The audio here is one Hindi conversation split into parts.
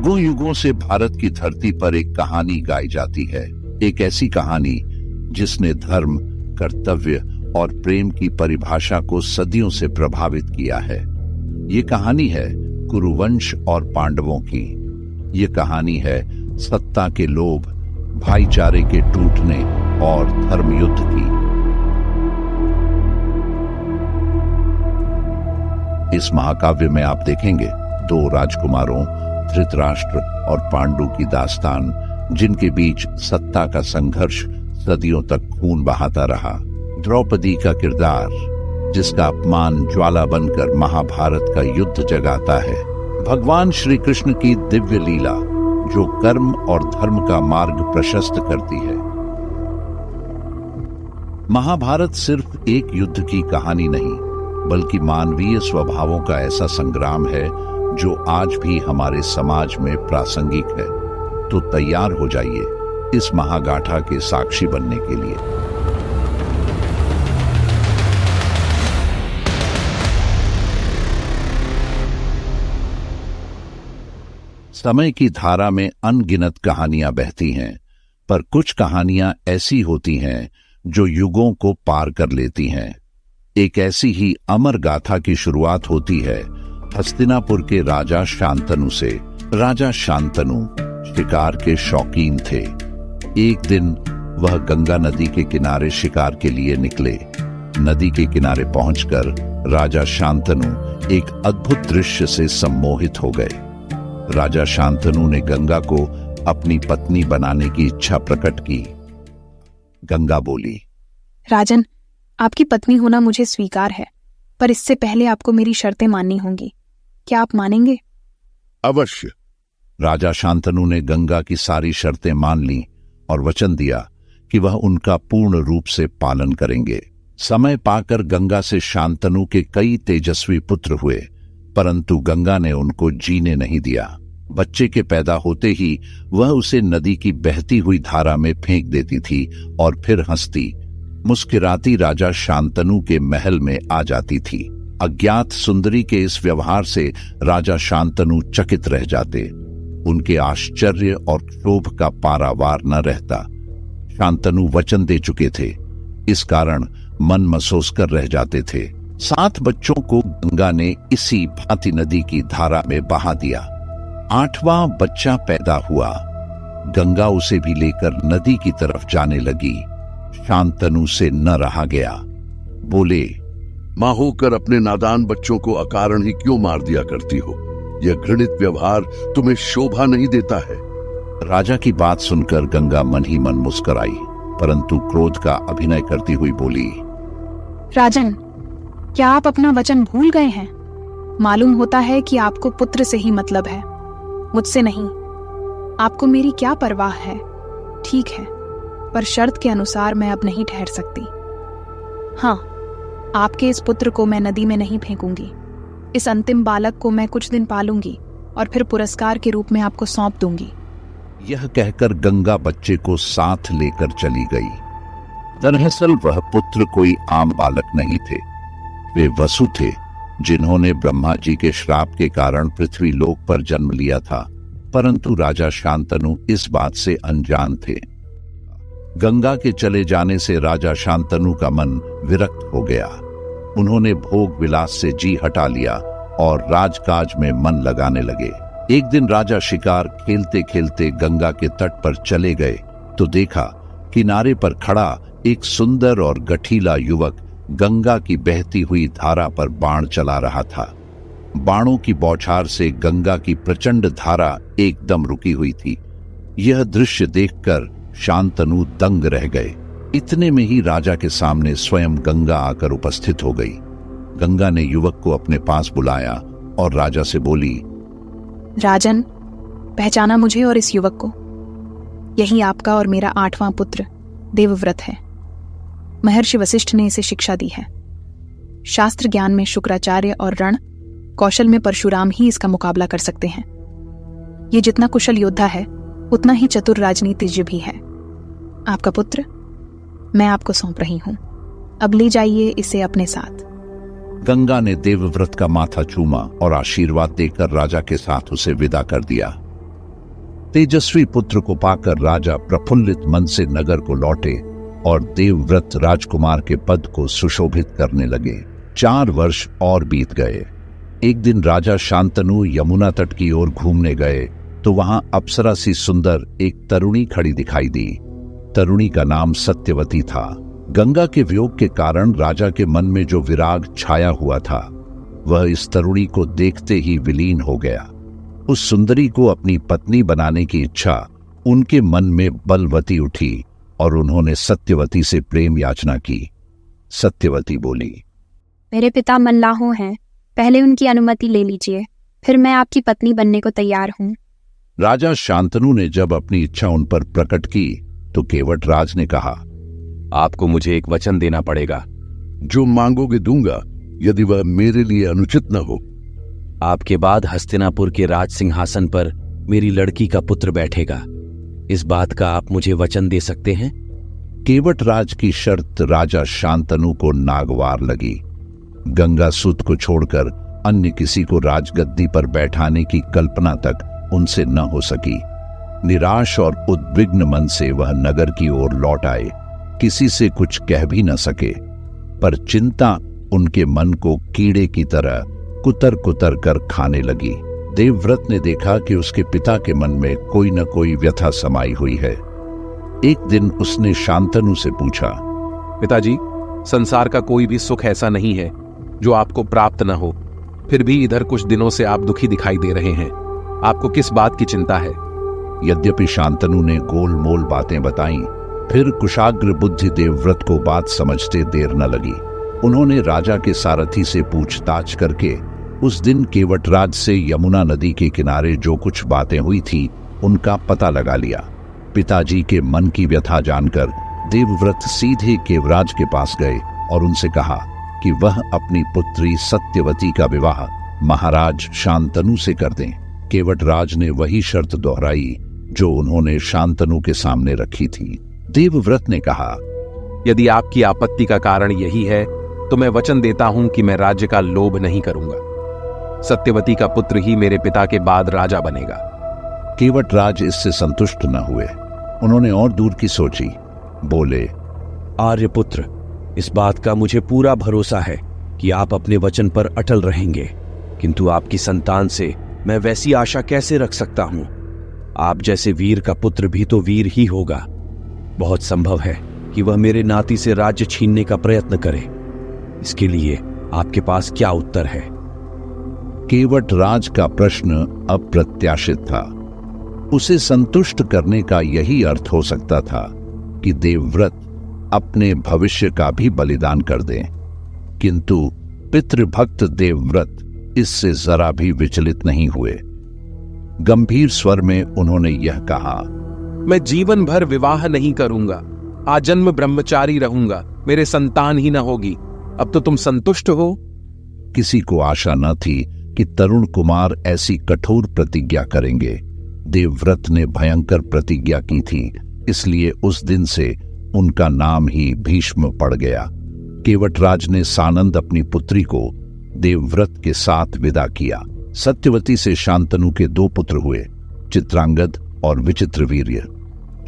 युगों युगों से भारत की धरती पर एक कहानी गाई जाती है, एक ऐसी कहानी जिसने धर्म, कर्तव्य और प्रेम की परिभाषा को सदियों से प्रभावित किया है। ये कहानी है कुरुवंश और पांडवों की। ये कहानी है सत्ता के लोभ, भाईचारे के टूटने और धर्मयुद्ध की। इस महाकाव्य में आप देखेंगे दो राजकुमारों धृतराष्ट्र और पांडु की दास्तान, जिनके बीच सत्ता का संघर्ष सदियों तक खून बहाता रहा। द्रौपदी का किरदार, जिसका अपमान ज्वाला बनकर महाभारत का युद्ध जगाता है। भगवान श्री कृष्ण की दिव्य लीला, जो कर्म और धर्म का मार्ग प्रशस्त करती है। महाभारत सिर्फ एक युद्ध की कहानी नहीं, बल्कि मानवीय स्वभावों का ऐसा संग्राम है जो आज भी हमारे समाज में प्रासंगिक है। तो तैयार हो जाइए इस महागाथा के साक्षी बनने के लिए। समय की धारा में अनगिनत कहानियां बहती हैं, पर कुछ कहानियां ऐसी होती हैं जो युगों को पार कर लेती हैं। एक ऐसी ही अमर गाथा की शुरुआत होती है हस्तिनापुर के राजा शांतनु से। राजा शांतनु शिकार के शौकीन थे। एक दिन वह गंगा नदी के किनारे शिकार के लिए निकले। नदी के किनारे पहुंचकर राजा शांतनु एक अद्भुत दृश्य से सम्मोहित हो गए। राजा शांतनु ने गंगा को अपनी पत्नी बनाने की इच्छा प्रकट की। गंगा बोली, राजन, आपकी पत्नी होना मुझे स्वीकार है, पर इससे पहले आपको मेरी शर्तें माननी होंगी। क्या आप मानेंगे? अवश्य। राजा शांतनु ने गंगा की सारी शर्तें मान ली और वचन दिया कि वह उनका पूर्ण रूप से पालन करेंगे। समय पाकर गंगा से शांतनु के कई तेजस्वी पुत्र हुए, परंतु गंगा ने उनको जीने नहीं दिया। बच्चे के पैदा होते ही वह उसे नदी की बहती हुई धारा में फेंक देती थी और फिर हंसती मुस्कुराती राजा शांतनु के महल में आ जाती थी। अज्ञात सुंदरी के इस व्यवहार से राजा शांतनु चकित रह जाते। उनके आश्चर्य और क्षोभ का पारावार न रहता। शांतनु वचन दे चुके थे, इस कारण मन मसोस कर रह जाते थे। 7 बच्चों को गंगा ने इसी भांति नदी की धारा में बहा दिया। 8वां बच्चा पैदा हुआ। गंगा उसे भी लेकर नदी की तरफ जाने लगी। शांतनु से न रहा गया। बोले, मां होकर अपने नादान बच्चों को अकारण ही क्यों मार दिया करती हो? यह घृणित व्यवहार तुम्हें शोभा नहीं देता है। राजा की बात सुनकर गंगा मन ही मन मुस्कुराई, परंतु क्रोध का अभिनय करती हुई बोली, राजन, क्या आप अपना वचन भूल गए हैं? मालूम होता है कि आपको पुत्र से ही मतलब है, मुझसे नहीं। आपको मेरी क्या परवाह है? ठीक है, पर शर्त के अनुसार मैं अब नहीं ठहर सकती। हाँ, आपके इस पुत्र को मैं नदी में नहीं फेंकूंगी। इस अंतिम बालक को मैं कुछ दिन पालूंगी और फिर पुरस्कार के रूप में आपको सौंप दूंगी। यह कहकर गंगा बच्चे को साथ लेकर चली गई। दरअसल वह पुत्र कोई आम बालक नहीं थे। वे वसु थे, जिन्होंने ब्रह्मा जी के श्राप के कारण पृथ्वी लोक पर जन्म लिया था, परंतु राजा शांतनु इस बात से अनजान थे। गंगा के चले जाने से राजा शांतनु का मन विरक्त हो गया। उन्होंने भोग विलास से जी हटा लिया और राजकाज में मन लगाने लगे। एक दिन राजा शिकार खेलते खेलते गंगा के तट पर चले गए तो देखा किनारे पर खड़ा एक सुंदर और गठीला युवक गंगा की बहती हुई धारा पर बाण चला रहा था। बाणों की बौछार से गंगा की प्रचंड धारा एकदम रुकी हुई थी। यह दृश्य देखकर शांतनु दंग रह गए। इतने में ही राजा के सामने स्वयं गंगा आकर उपस्थित हो गई। गंगा ने युवक को अपने पास बुलाया और राजा से बोली, राजन, पहचाना मुझे और इस युवक को? यही आपका और मेरा 8वां पुत्र देवव्रत है। महर्षि वशिष्ठ ने इसे शिक्षा दी है। शास्त्र ज्ञान में शुक्राचार्य और रण कौशल में परशुराम ही इसका मुकाबला कर सकते हैं। ये जितना कुशल योद्धा है, उतना ही चतुर राजनीतिज्ञ भी है। आपका पुत्र मैं आपको सौंप रही हूं। अब ले जाइए इसे अपने साथ। गंगा ने देवव्रत का माथा चूमा और आशीर्वाद देकर राजा के साथ उसे विदा कर दिया। तेजस्वी पुत्र को पाकर राजा प्रफुल्लित मन से नगर को लौटे और देवव्रत राजकुमार के पद को सुशोभित करने लगे। 4 वर्ष और बीत गए। एक दिन राजा शांतनु यमुना तट की ओर घूमने गए तो वहां अप्सरा सी सुंदर एक तरुणी खड़ी दिखाई दी। तरुणी का नाम सत्यवती था। गंगा के वियोग के कारण राजा के मन में जो विराग छाया हुआ था वह इस तरुणी को देखते ही विलीन हो गया। उस सुंदरी को अपनी पत्नी बनाने की इच्छा उनके मन में बलवती उठी और उन्होंने सत्यवती से प्रेम याचना की। सत्यवती बोली, मेरे पिता मल्लाहों हैं, पहले उनकी अनुमति ले लीजिए, फिर मैं आपकी पत्नी बनने को तैयार हूँ। राजा शांतनु ने जब अपनी इच्छा उन पर प्रकट की तो केवटराज ने कहा, आपको मुझे एक वचन देना पड़ेगा। जो मांगोगे दूंगा, यदि वह मेरे लिए अनुचित न हो। आपके बाद हस्तिनापुर के राज सिंहासन पर मेरी लड़की का पुत्र बैठेगा। इस बात का आप मुझे वचन दे सकते हैं? केवटराज की शर्त राजा शांतनु को नागवार लगी। गंगा सूत को छोड़कर अन्य किसी को राजगद्दी पर बैठाने की कल्पना तक उनसे न हो सकी। निराश और उद्विग्न मन से वह नगर की ओर लौट आए। किसी से कुछ कह भी न सके, पर चिंता उनके मन को कीड़े की तरह कुतर कुतर कर खाने लगी। देवव्रत ने देखा कि उसके पिता के मन में कोई न कोई व्यथा समाई हुई है। एक दिन उसने शांतनु से पूछा, पिताजी, संसार का कोई भी सुख ऐसा नहीं है जो आपको प्राप्त न हो, फिर भी इधर कुछ दिनों से आप दुखी दिखाई दे रहे हैं। आपको किस बात की चिंता है? यद्यपि शांतनु ने गोलमोल बातें बताईं, फिर कुशाग्र बुद्धि देवव्रत को बात समझते देर न लगी। उन्होंने राजा के सारथी से पूछताछ करके उस दिन केवटराज से यमुना नदी के किनारे जो कुछ बातें हुई थी उनका पता लगा लिया। पिताजी के मन की व्यथा जानकर देवव्रत सीधे केवराज के पास गए और उनसे कहा कि वह अपनी पुत्री सत्यवती का विवाह महाराज शांतनु से कर दें। केवटराज ने वही शर्त दोहराई जो उन्होंने शांतनु के सामने रखी थी। देवव्रत ने कहा, यदि आपकी आपत्ति का कारण यही है तो मैं वचन देता हूं कि मैं राज्य का लोभ नहीं करूंगा। सत्यवती का पुत्र ही मेरे पिता के बाद राजा बनेगा। केवटराज इससे संतुष्ट न हुए। उन्होंने और दूर की सोची। बोले, आर्यपुत्र, इस बात का मुझे पूरा भरोसा है कि आप अपने वचन पर अटल रहेंगे, किंतु आपकी संतान से मैं वैसी आशा कैसे रख सकता हूं? आप जैसे वीर का पुत्र भी तो वीर ही होगा। बहुत संभव है कि वह मेरे नाती से राज्य छीनने का प्रयत्न करे। इसके लिए आपके पास क्या उत्तर है? केवटराज का प्रश्न अप्रत्याशित था। उसे संतुष्ट करने का यही अर्थ हो सकता था कि देवव्रत अपने भविष्य का भी बलिदान कर दें, किंतु पितृभक्त देवव्रत इससे जरा भी विचलित नहीं हुए। गंभीर स्वर में उन्होंने यह कहा, मैं जीवन भर विवाह नहीं करूंगा, आजन्म ब्रह्मचारी रहूंगा, मेरे संतान ही न होगी। अब तो तुम संतुष्ट हो? किसी को आशा न थी कि तरुण कुमार ऐसी कठोर प्रतिज्ञा करेंगे। देवव्रत ने भयंकर प्रतिज्ञा की थी, इसलिए उस दिन से उनका नाम ही भीष्म पड़ गया। केवटराज ने सानंद अपनी पुत्री को देवव्रत के साथ विदा किया। सत्यवती से शांतनु के 2 पुत्र हुए, चित्रांगद और विचित्रवीर्य।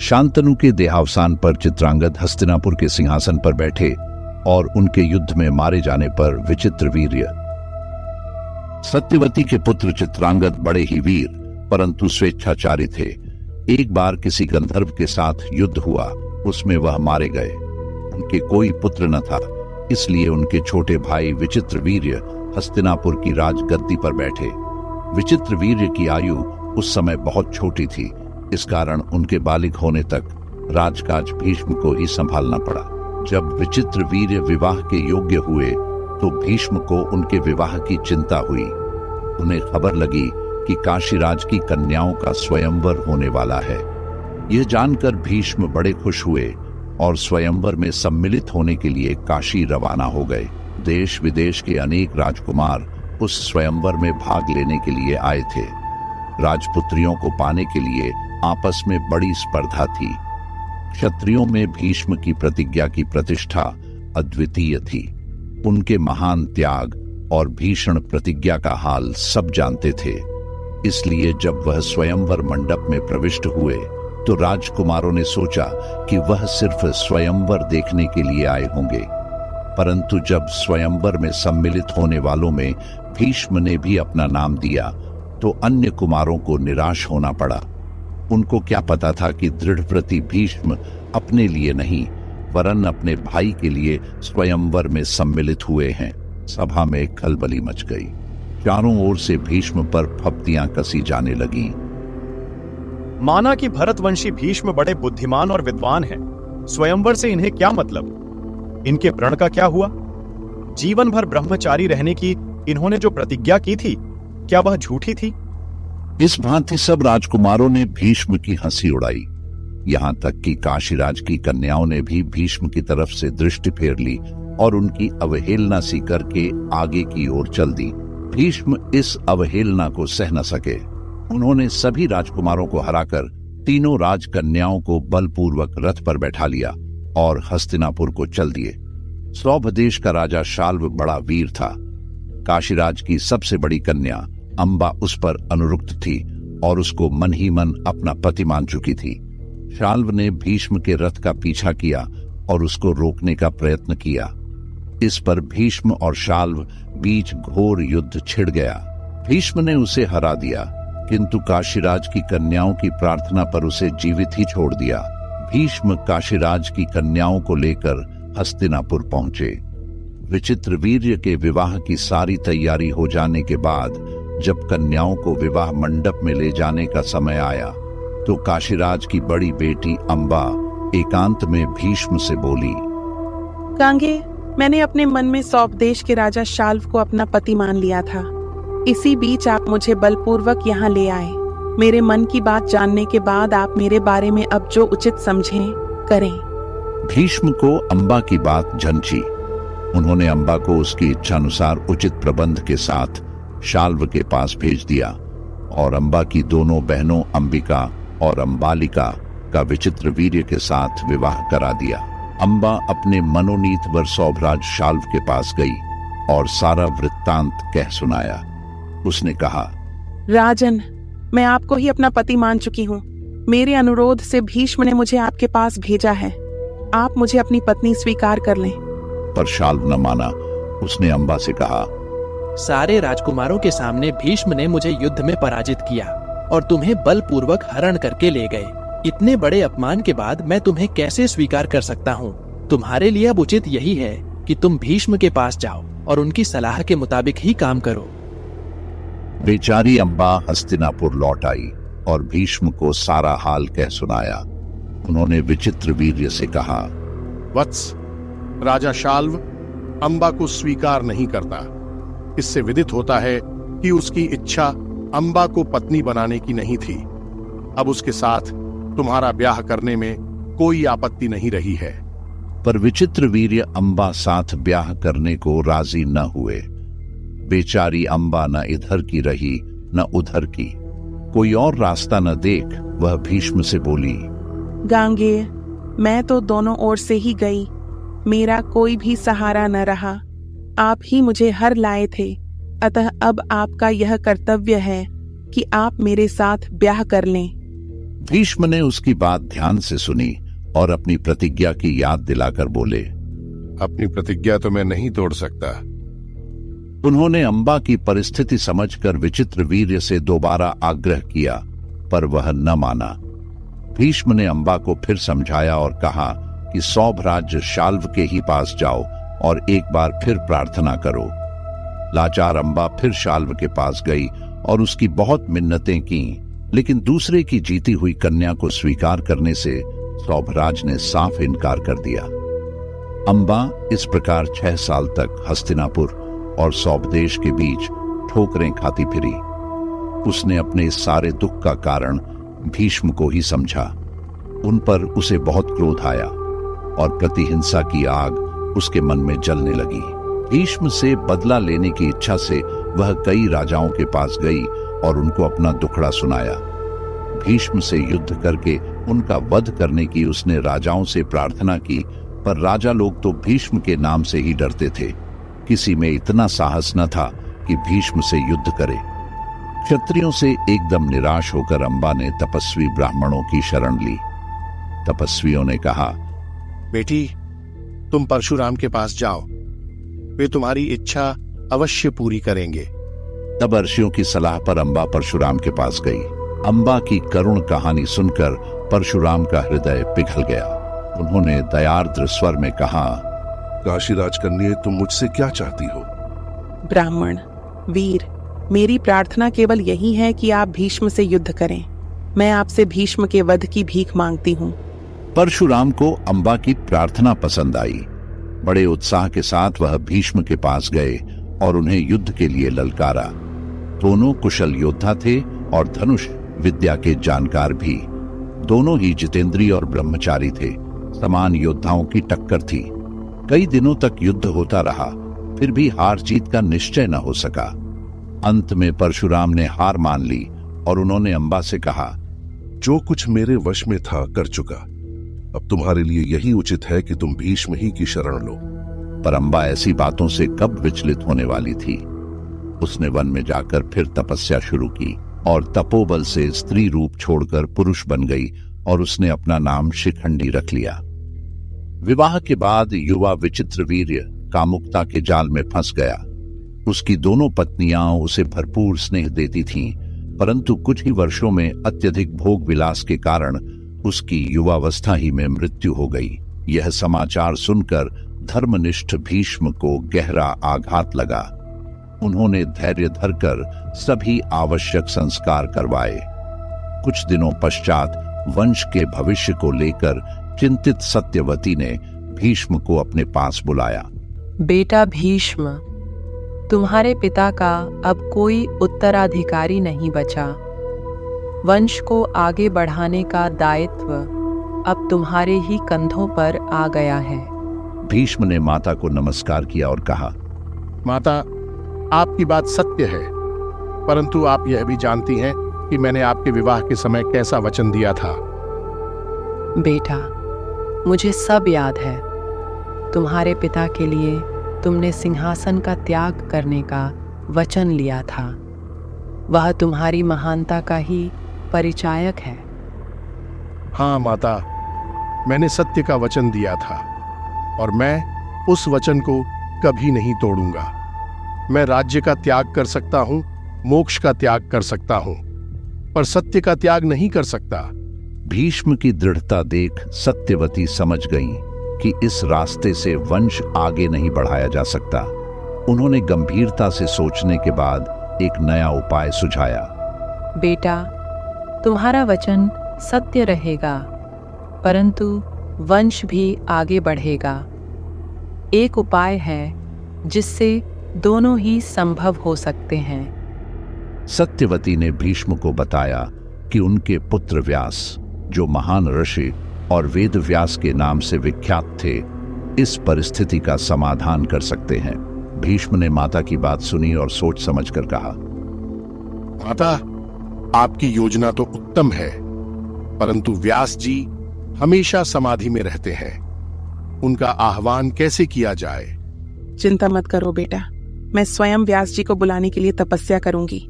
शांतनु के देहावसान पर चित्रांगद हस्तिनापुर के सिंहासन पर बैठे और उनके युद्ध में मारे जाने पर विचित्रवीर्य। सत्यवती के पुत्र चित्रांगद बड़े ही वीर परंतु स्वेच्छाचारी थे। एक बार किसी गंधर्व के साथ युद्ध हुआ, उसमें वह मारे गए। उनके कोई पुत्र न था, इसलिए उनके छोटे भाई विचित्रवीर्य हस्तिनापुर की राजगद्दी पर बैठे। विचित्रवीर्य की आयु उस समय बहुत छोटी थी, इस कारण उनके बालिग होने तक राजकाज भीष्म को ही संभालना पड़ा। जब विचित्रवीर्य विवाह के योग्य हुए तो भीष्म को उनके विवाह की चिंता हुई। उन्हें खबर लगी कि काशीराज की कन्याओं का स्वयंवर होने वाला है। यह जानकर भीष्म बड़े खुश हुए और स्वयंवर में सम्मिलित होने के लिए काशी रवाना हो गए। देश विदेश के अनेक राजकुमार उस स्वयंवर में भाग लेने के लिए आए थे। राजपुत्रियों को पाने के लिए आपस में बड़ी स्पर्धा थी। क्षत्रियों में भीष्म की प्रतिज्ञा की प्रतिष्ठा अद्वितीय थी। उनके महान त्याग और भीषण प्रतिज्ञा का हाल सब जानते थे। इसलिए जब वह स्वयंवर मंडप में प्रविष्ट हुए तो राजकुमारों ने सोचा कि वह सिर्फ स्वयंवर देखने के लिए आए होंगे। परंतु जब स्वयंवर में सम्मिलित होने वालों में भीष्म ने भी अपना नाम दिया तो अन्य कुमारों को निराश होना पड़ा। उनको क्या पता था कि दृढ़व्रती भीष्म अपने लिए नहीं वरन अपने भाई के लिए स्वयंवर में सम्मिलित हुए हैं। सभा में खलबली मच गई। चारों ओर से भीष्म पर फप्तियां कसी जाने लगीं। माना कि भरतवंशी भीष्म बड़े बुद्धिमान और विद्वान हैं। स्वयंवर से इन्हें क्या मतलब? इनके प्रण का क्या हुआ? जीवन भर ब्रह्मचारी रहने की इन्होंने जो प्रतिज्ञा की थी, क्या वह झूठी थी? इस भांति सब राजकुमारों ने भीष्म की हंसी उड़ाई। यहां तक कि काशीराज की कन्याओं ने भी भीष्म की तरफ से दृष्टि फेर ली और उनकी अवहेलना सी करके आगे की ओर चल दी। भीष्म इस अवहेलना को सह न सके। उन्होंने सभी राजकुमारों को हराकर तीनों राजकन्याओं को बलपूर्वक रथ पर बैठा लिया और हस्तिनापुर को चल दिए। सौभ देश का राजा शाल्व बड़ा वीर था। काशीराज की सबसे बड़ी कन्या अंबा उस पर अनुरुक्त थी और उसको मन ही मन अपना पति मान चुकी थी। शाल्व ने भीष्म के रथ का पीछा किया और उसको रोकने का प्रयत्न किया। इस पर भीष्म और शाल्व बीच घोर युद्ध छिड़ गया। भीष्म ने उसे हरा दिया, किंतु काशीराज की कन्याओं की प्रार्थना पर उसे जीवित ही छोड़ दिया। भीष्म काशीराज की कन्याओं को लेकर हस्तिनापुर पहुंचे। विचित्रवीर्य के विवाह की सारी तैयारी हो जाने के बाद जब कन्याओं को विवाह मंडप में ले जाने का समय आया तो काशीराज की बड़ी बेटी अंबा एकांत में भीष्म से बोली, गांगे, मैंने अपने मन में सौभ देश के राजा शाल्व को अपना पति मान लिया था। इसी बीच आप मुझे बलपूर्वक यहाँ ले आए। मेरे मन की बात जानने के बाद आप मेरे बारे में अब जो उचित समझें करें। भीष्म को अंबा की बात झंझी। उन्होंने अंबा को उसकी इच्छानुसार उचित प्रबंध के साथ शाल्व के पास भेज दिया और अंबा की दोनों बहनों अंबिका और अंबालिका का विचित्र वीर्य के साथ विवाह करा दिया। अंबा अपने मनोनीत वर सौभराज शाल्व के पास गई और सारा वृत्तांत कह सुनाया। उसने कहा, राजन, मैं आपको ही अपना पति मान चुकी हूँ। मेरे अनुरोध से भीष्म ने मुझे आपके पास भेजा है। आप मुझे अपनी पत्नी स्वीकार कर लें। पर शाल्व न माना। उसने अंबा से कहा, सारे राजकुमारों के सामने भीष्म ने मुझे युद्ध में पराजित किया और तुम्हें बलपूर्वक हरण करके ले गए। इतने बड़े अपमान के बाद मैं तुम्हें कैसे स्वीकार कर सकता हूँ? तुम्हारे लिए अब उचित यही है कि तुम भीष्म के पास जाओ और उनकी सलाह के मुताबिक ही काम करो। बेचारी अंबा हस्तिनापुर लौट आई और भीष्म को सारा हाल कह सुनाया। उन्होंने विचित्र वीर्य से कहा, वत्स, राजा शाल्व अंबा को स्वीकार नहीं करता। इससे विदित होता है कि उसकी इच्छा अंबा को पत्नी बनाने की नहीं थी। अब उसके साथ तुम्हारा ब्याह करने में कोई आपत्ति नहीं रही है। पर विचित्र वीर्य अंबा साथ ब्याह करने को राजी न हुए। बेचारी अंबा न इधर की रही न उधर की। कोई और रास्ता न देख वह भीष्म से बोली, गांगे, मैं तो दोनों ओर से ही गई। मेरा कोई भी सहारा न रहा। आप ही मुझे हर लाए थे। अतः अब आपका यह कर्तव्य है कि आप मेरे साथ ब्याह कर लें। भीष्म ने उसकी बात ध्यान से सुनी और अपनी प्रतिज्ञा की याद दिलाकर बोले, अपनी प्रतिज्ञा तो मैं नहीं तोड़ सकता। उन्होंने अंबा की परिस्थिति समझकर विचित्र वीर्य से दोबारा आग्रह किया, पर वह न माना। भीष्म ने अंबा को फिर समझाया और कहा कि सौभराज शाल्व के ही पास जाओ और एक बार फिर प्रार्थना करो। लाचार अंबा फिर शाल्व के पास गई और उसकी बहुत मिन्नतें की, लेकिन दूसरे की जीती हुई कन्या को स्वीकार करने से सौभराज ने साफ इनकार कर दिया। अंबा इस प्रकार 6 साल तक हस्तिनापुर और सौभदेश के बीच ठोकरें खाती फिरी। उसने अपने इस सारे दुख का कारण भीष्म को ही समझा। उन पर उसे बहुत क्रोध आया और प्रतिहिंसा की आग उसके मन में जलने लगी। भीष्म से बदला लेने की इच्छा से वह कई राजाओं के पास गई और उनको अपना दुखड़ा सुनाया। भीष्म से युद्ध करके उनका वध करने की उसने राजाओं से प्रार्थना की, पर राजा लोग तो भीष्म के नाम से ही डरते थे। किसी में इतना साहस न था कि भीष्म से युद्ध करे। क्षत्रियों से एकदम निराश होकर अंबा ने तपस्वी ब्राह्मणों की शरण ली। तपस्वियों ने कहा, बेटी, तुम परशुराम के पास जाओ, वे तुम्हारी इच्छा अवश्य पूरी करेंगे। तब ऋषियों की सलाह पर अंबा परशुराम के पास गई। अंबा की करुण कहानी सुनकर परशुराम का हृदय पिघल गया। उन्होंने दयार्द्र स्वर में कहा, काशीराज कन्या, तुम मुझसे क्या चाहती हो? ब्राह्मण वीर, मेरी प्रार्थना केवल यही है कि आप भीष्म से युद्ध करें। मैं आपसे भीष्म के वध की भीख मांगती हूँ। परशुराम को अंबा की प्रार्थना पसंद आई। बड़े उत्साह के साथ वह भीष्म के पास गए और उन्हें युद्ध के लिए ललकारा। दोनों कुशल योद्धा थे और धनुष विद्या के जानकार भी। दोनों ही जितेंद्रिय और ब्रह्मचारी थे। समान योद्धाओं की टक्कर थी। कई दिनों तक युद्ध होता रहा, फिर भी हार जीत का निश्चय न हो सका। अंत में परशुराम ने हार मान ली और उन्होंने अंबा से कहा, जो कुछ मेरे वश में था कर चुका, अब तुम्हारे लिए यही उचित है कि तुम भीष्म ही की शरण लो। पर अंबा ऐसी बातों से कब विचलित होने वाली थी। उसने वन में जाकर फिर तपस्या शुरू की और तपोबल से स्त्री रूप छोड़कर पुरुष बन गई और उसने अपना नाम शिखंडी रख लिया। विवाह के बाद युवा विचित्रवीर्य कामुकता के जाल में फंस गया। उसकी दोनों पत्नियां उसे भरपूर स्नेह देती थीं, परंतु कुछ ही वर्षों में अत्यधिक भोग विलास के कारण उसकी युवावस्था ही में मृत्यु हो गई। यह समाचार सुनकर धर्मनिष्ठ भीष्म को गहरा आघात लगा। उन्होंने धैर्य धरकर सभी आवश्यक संस्कार करवाए। कुछ दिनों पश्चात वंश के भविष्य को लेकर चिंतित सत्यवती ने भीष्म को अपने पास बुलाया। बेटा भीष्म, तुम्हारे पिता का अब कोई उत्तराधिकारी नहीं बचा। वंश को आगे बढ़ाने का दायित्व अब तुम्हारे ही कंधों पर आ गया है। भीष्म ने माता को नमस्कार किया और कहा, माता, आपकी बात सत्य है, परंतु आप यह भी जानती हैं कि मैंने आपके विवाह के समय कैसा वचन दिया था। बेटा, मुझे सब याद है। तुम्हारे पिता के लिए तुमने सिंहासन का त्याग करने का वचन लिया था। वह तुम्हारी महानता का ही परिचायक है। हाँ माता, मैंने सत्य का वचन दिया था और मैं उस वचन को कभी नहीं तोड़ूंगा। मैं राज्य का त्याग कर सकता हूं, मोक्ष का त्याग कर सकता हूं, पर सत्य का त्याग नहीं कर सकता। भीष्म की दृढ़ता देख सत्यवती समझ गईं कि इस रास्ते से वंश आगे नहीं बढ़ाया जा सकता। उन्होंने गंभीरता से सोचने के बाद एक नया उपाय सुझाया। बेटा, तुम्हारा वचन सत्य रहेगा, परंतु वंश भी आगे बढ़ेगा। एक उपाय है जिससे दोनों ही संभव हो सकते हैं। सत्यवती ने भीष्म को बताया कि उनके पुत्र व्यास, जो महान ऋषि और वेद व्यास के नाम से विख्यात थे, इस परिस्थिति का समाधान कर सकते हैं। भीष्म ने माता की बात सुनी और सोच समझकर कहा, माता, आपकी योजना तो उत्तम है, परंतु व्यास जी हमेशा समाधि में रहते हैं। उनका आह्वान कैसे किया जाए? चिंता मत करो बेटा, मैं स्वयं व्यास जी को बुलाने के लिए तपस्या करूंगी।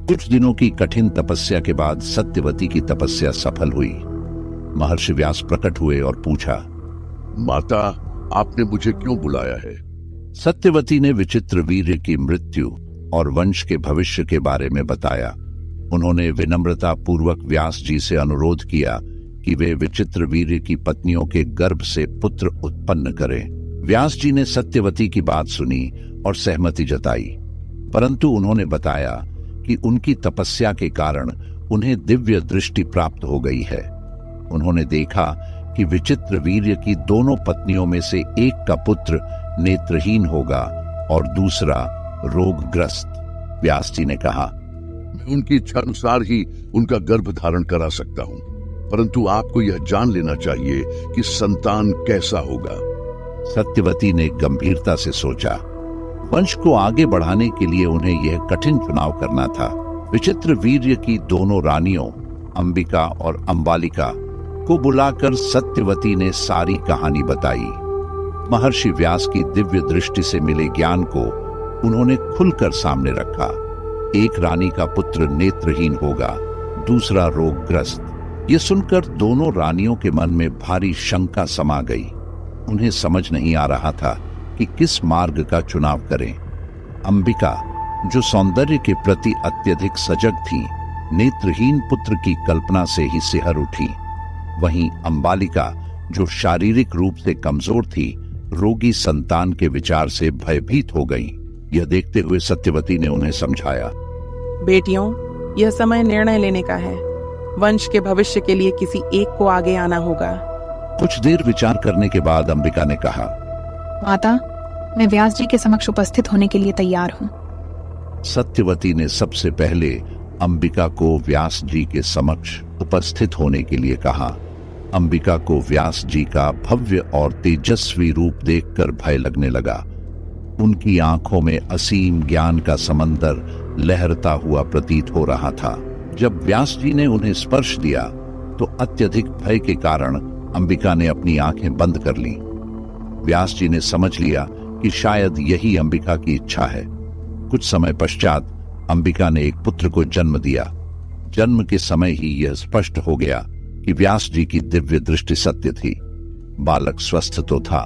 कुछ दिनों की कठिन तपस्या के बाद सत्यवती की तपस्या सफल हुई। महर्षि व्यास प्रकट हुए और पूछा, माता, आपने मुझे क्यों बुलाया है? सत्यवती ने विचित्र वीर्य की मृत्यु और वंश के भविष्य के बारे में बताया। उन्होंने विनम्रता पूर्वक व्यास जी से अनुरोध किया कि वे विचित्र वीर्य की पत्नियों के गर्भ से पुत्र उत्पन्न करें। व्यास जी ने सत्यवती की बात सुनी और सहमति जताई, परंतु उन्होंने बताया कि उनकी तपस्या के कारण उन्हें दिव्य दृष्टि प्राप्त हो गई है। उन्होंने देखा कि विचित्र वीर्य की दोनों पत्नियों में से एक का पुत्र नेत्रहीन होगा और दूसरा रोगग्रस्त। व्यास जी ने कहा, मैं उनकी इच्छा अनुसार ही उनका गर्भ धारण करा सकता हूं, परंतु आपको यह जान लेना चाहिए कि संतान कैसा होगा। सत्यवती ने गंभीरता से सोचा। वंश को आगे बढ़ाने के लिए उन्हें यह कठिन चुनाव करना था। विचित्र वीर्य की दोनों रानियों अंबिका और अंबालिका को बुलाकर सत्यवती ने सारी कहानी बताई। महर्षि व्यास की दिव्य दृष्टि से मिले ज्ञान को उन्होंने खुलकर सामने रखा। एक रानी का पुत्र नेत्रहीन होगा, दूसरा रोगग्रस्त। ये सुनकर दोनों रानियों के मन में भारी शंका समा गई। उन्हें समझ नहीं आ रहा था कि किस मार्ग का चुनाव करें। अंबिका, जो सौंदर्य के प्रति अत्यधिक सजग थी, नेत्रहीन पुत्र की कल्पना से ही सिहर उठी। वहीं अंबालिका, जो शारीरिक रूप से कमजोर थी, रोगी संतान के विचार से भयभीत हो गई। यह देखते हुए सत्यवती ने उन्हें समझाया, बेटियों, यह समय निर्णय लेने का है। वंश के भविष्य के लिए किसी एक को आगे आना होगा। कुछ देर विचार करने के बाद अंबिका ने कहा, माता, मैं व्यास जी के समक्ष उपस्थित होने के लिए तैयार हूँ। सत्यवती ने सबसे पहले अंबिका को व्यास जी के समक्ष उपस्थित होने के लिए कहा। अंबिका को व्यास जी का भव्य और तेजस्वी रूप देखकर भय लगने लगा। उनकी आंखों में असीम ज्ञान का समंदर लहरता हुआ प्रतीत हो रहा था। जब व्यास जी ने उन्हें स्पर्श दिया तो अत्यधिक भय के कारण अंबिका ने अपनी आंखें बंद कर लीं। व्यास जी ने समझ लिया कि शायद यही अंबिका की इच्छा है। कुछ समय पश्चात अंबिका ने एक पुत्र को जन्म दिया। जन्म के समय ही यह स्पष्ट हो गया कि व्यास जी की दिव्य दृष्टि सत्य थी। बालक स्वस्थ तो था,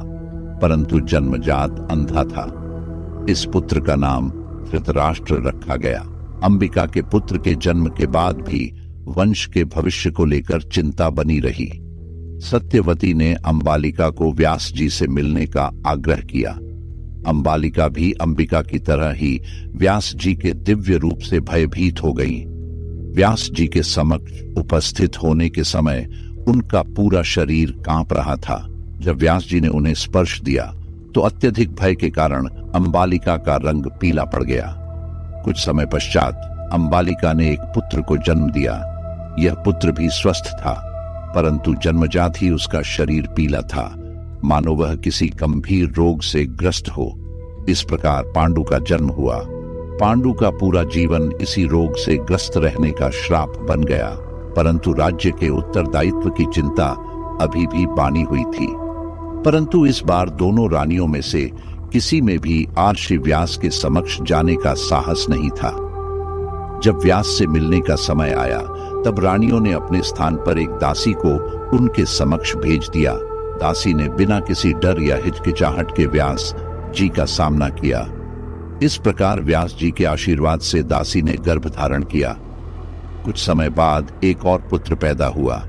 परंतु जन्मजात अंधा था। इस पुत्र का नाम धृतराष्ट्र रखा गया। अंबिका के पुत्र के जन्म के बाद भी वंश के भविष्य को लेकर चिंता बनी रही। सत्यवती ने अंबालिका को व्यास जी से मिलने का आग्रह किया। अंबालिका भी अंबिका की तरह ही व्यास जी के दिव्य रूप से भयभीत हो गई। व्यास जी के समक्ष उपस्थित होने के समय उनका पूरा शरीर कांप रहा था। जब व्यास जी ने उन्हें स्पर्श दिया तो अत्यधिक भय के कारण अंबालिका का रंग पीला पड़ गया। कुछ समय पश्चात अंबालिका ने एक पुत्र को जन्म दिया। यह पुत्र भी स्वस्थ था, परंतु जन्मजात ही उसका शरीर पीला था, मानो वह किसी गंभीर रोग से ग्रस्त हो। इस प्रकार पांडु का जन्म हुआ। पांडु का पूरा जीवन इसी रोग से ग्रस्त रहने का श्राप बन गया, परंतु राज्य के उत्तरदायित्व की चिंता अभी भी बानी हुई थी। परंतु इस बार दोनों रानियों में से किसी में भी आर्षि व्यास के समक्ष जाने का साहस नहीं था। जब व्यास से मिलने का समय आया तब रानियों ने अपने स्थान पर एक दासी को उनके समक्ष भेज दिया। दासी ने बिना किसी डर या हिचकिचाहट के व्यास जी का सामना किया। इस प्रकार व्यास जी के आशीर्वाद से दासी ने गर्भ धारण किया। कुछ समय बाद एक और पुत्र पैदा हुआ।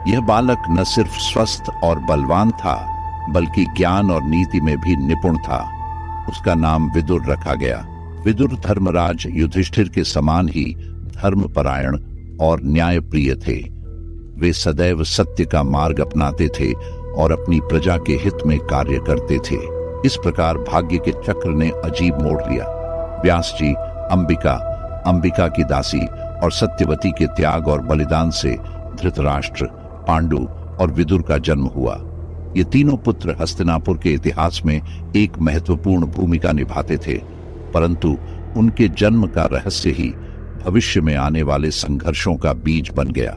यह बालक न सिर्फ स्वस्थ और बलवान था, बल्कि ज्ञान और नीति में भी निपुण था। उसका नाम विदुर रखा गया। विदुर धर्मराज युधिष्ठिर के समान ही धर्मपरायण और न्यायप्रिय थे। वे सदैव सत्य का मार्ग अपनाते थे और अपनी प्रजा के हित में कार्य करते थे। इस प्रकार भाग्य के चक्र ने अजीब मोड़ लिया। व्यास जी, अंबिका, अंबिका की दासी और सत्यवती के त्याग और बलिदान से धृतराष्ट्र, पांडु और विदुर का जन्म हुआ। ये तीनों पुत्र हस्तिनापुर के इतिहास में एक महत्वपूर्ण भूमिका निभाते थे, परंतु उनके जन्म का रहस्य ही भविष्य में आने वाले संघर्षों का बीज बन गया।